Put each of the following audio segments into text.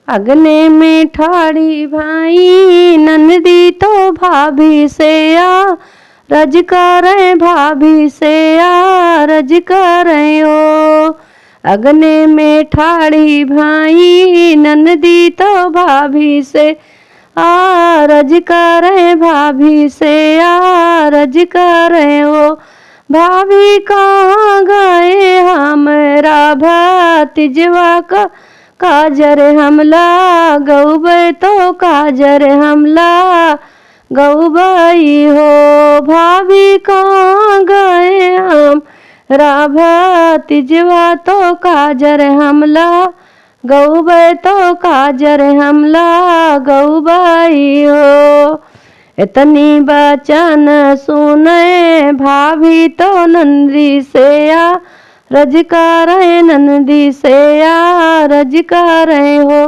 अगने में ठाड़ी भाई नंदी तो भाभी से आ रज करे भाभी से आ रज करे ओ। अगने में ठाड़ी भाई नंदी तो भाभी से आ रज करे भाभी से आ रज करे ओ। भाभी कहाँ गए हमरा भतीजवा का काजर हमला गौबै तो काजर हमला गौबई हो। भाभी कहाँ गए हम भतीजवा तो काजर हमला गौबै तो काजर हमला गौबई हो। इतनी बचन सुने भाभी तो नंदी से आ रज करे नंदी से आ रज करे हो।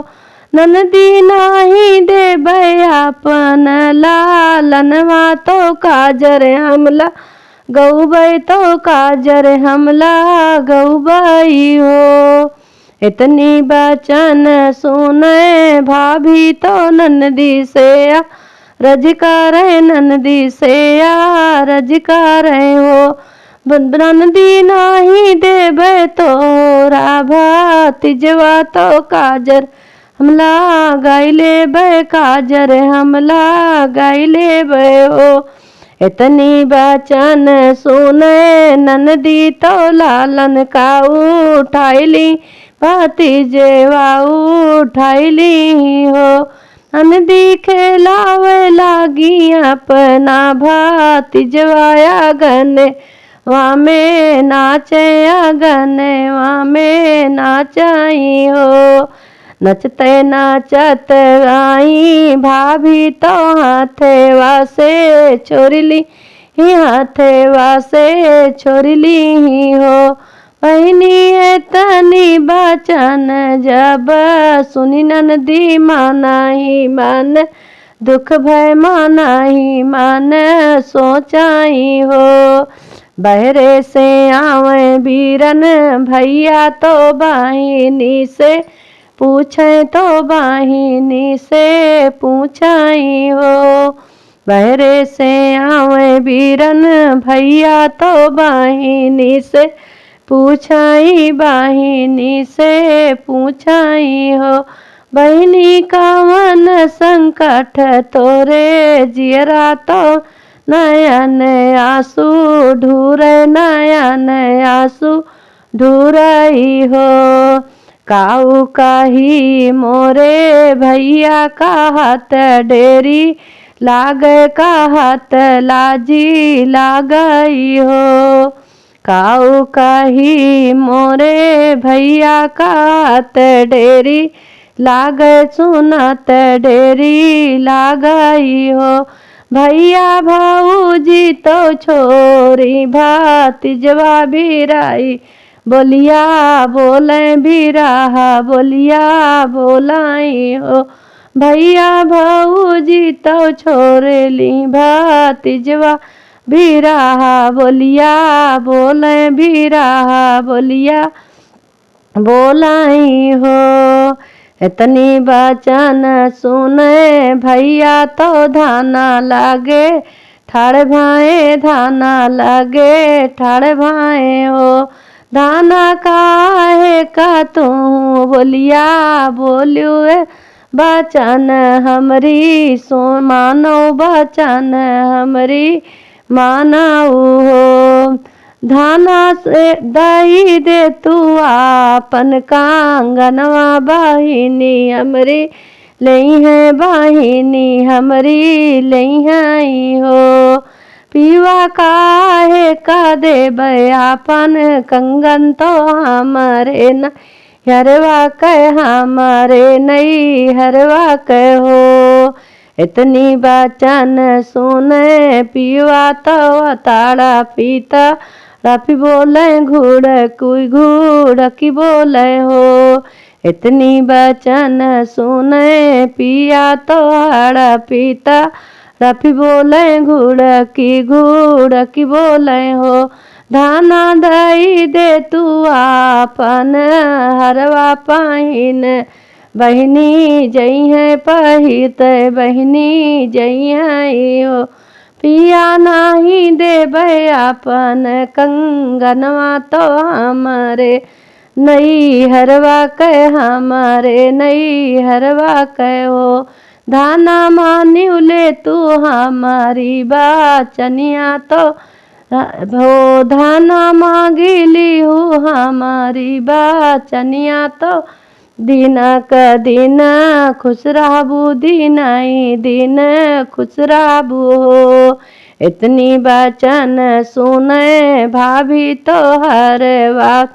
नंदी नाही देबै अपन लालनवा तो काजर हमला गौबै तो काजर हमला गौबई हो। इतनी बचन सुने भाभी तो नंदी से आ रज करे नंदी से आ रज करे हो। नंदी नाही देबै तोरा भतीजवा तो काजर हमला गाय लेबै काजर हमला गाय लेबै हो। इतनी बचन सुने नंदी तो लालन का उठाइली भतीजवा उठाइली हो। नंदी खेलावे लागी अपना भतीजवा अगने वामे नाचे अगने वामे नाचाई हो। नचते नचत आई भाभी तो हाथेवा से छोड़ली हाथेवा से छोड़ली हो। बहनी तनी बचन जब सुनी नंदी माना ही मन दुख भय माना ही मन सोचाई हो। बहरे से आवे बीरन भैया तो बहिनी से पूछे तो बहिनी से पूछाई हो। बहरे से आवे बीरन भैया तो बहिनी से पूछाई बहिनी से पूछाई हो। बहिनी का मन संकट तोरे जियरा तो नयन आंसू ढूरे नयन आंसू ढूरई हो। काऊ काही मोरे भैया का हाथ डेरी लागे का हाथ लाजी लागई हो। काऊ काही मोरे भैया का हाथ डेरी लागे सुनत डेरी लागई हो। भैया भाऊजी तो छोरी भतीजवा बिराई बोलिया बोले बिराहा बोलिया बोलाई हो। भैया भाऊजी तो छोरेली भतीजवा बिराहा बोलिया बोले बिराहा बोलिया बोलाई हो। इतनी बचन सुने भैया तो धाना लागे ठाड़ भाए धाना लागे ठाड़ भाए हो। धाना काहे का तू बोलिया बोलियो बचन हमरी सो मानो बचन हमरी मानाऊ हो। धाना से दही दे तू आपन कांगनवा बहिनी हमरी लई है बहिनी हमरी लई है हो। पीवा काहे का देबै आपन कंगन तो हमारे न हरवा कह हमारे नई हरवा कहो। इतनी बचन सुने पीवा तो ताड़ा पीता राफी बोले घूड़ कोई घूड़ की बोले हो। इतनी बचन सुने पिया तो हाड़ा पीता राफी बोले घूड़ की बोले हो। धाना दई दे तू आपन हरवा पाइन बहिनी जई है पहित बहिनी जई है हो। पिया नाही देबै आपन कंगनवा तो हमारे नई हरवा कह हमारे नई हरवा कह हो। धाना मान्यू ले तू हमारी बाचनिया तो हो। धाना मांगिली हूँ हमारी बाचनिया तो दिन क दिन खुश रहबू दीनाई दिन खुश रहबू हो। इतनी बचन सुने भाभी तो हर बात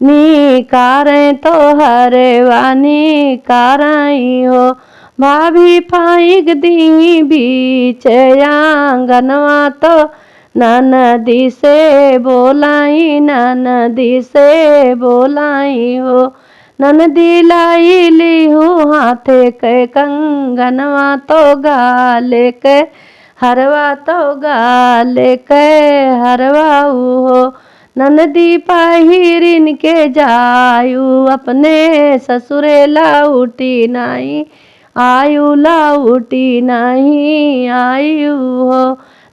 निकारें तो हर वानी काराई हो। भाभी फाइक दी बीच आंगनवा तो ननदी से बोलाई ननदी से बोलाई हो। ननदी लाई ली हूँ हाथे के कंगनवा तो गाले के हरवा तो गाले के हरवाऊ हो। ननदी पहिरिन के जायु अपने ससुरे लाउटी नहीं आयु लाउटी नहीं आयु हो।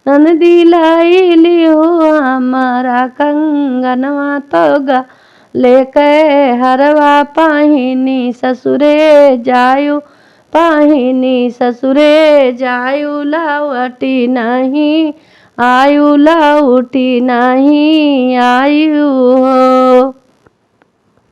ननदी लाई ली हो हमारा कंगनवा तो गा लेके हरवा पाहिनी ससुरे जायु पाहिनी ससुरे जायु लावटी नहीं आयु लाउटी नहीं आयु हो।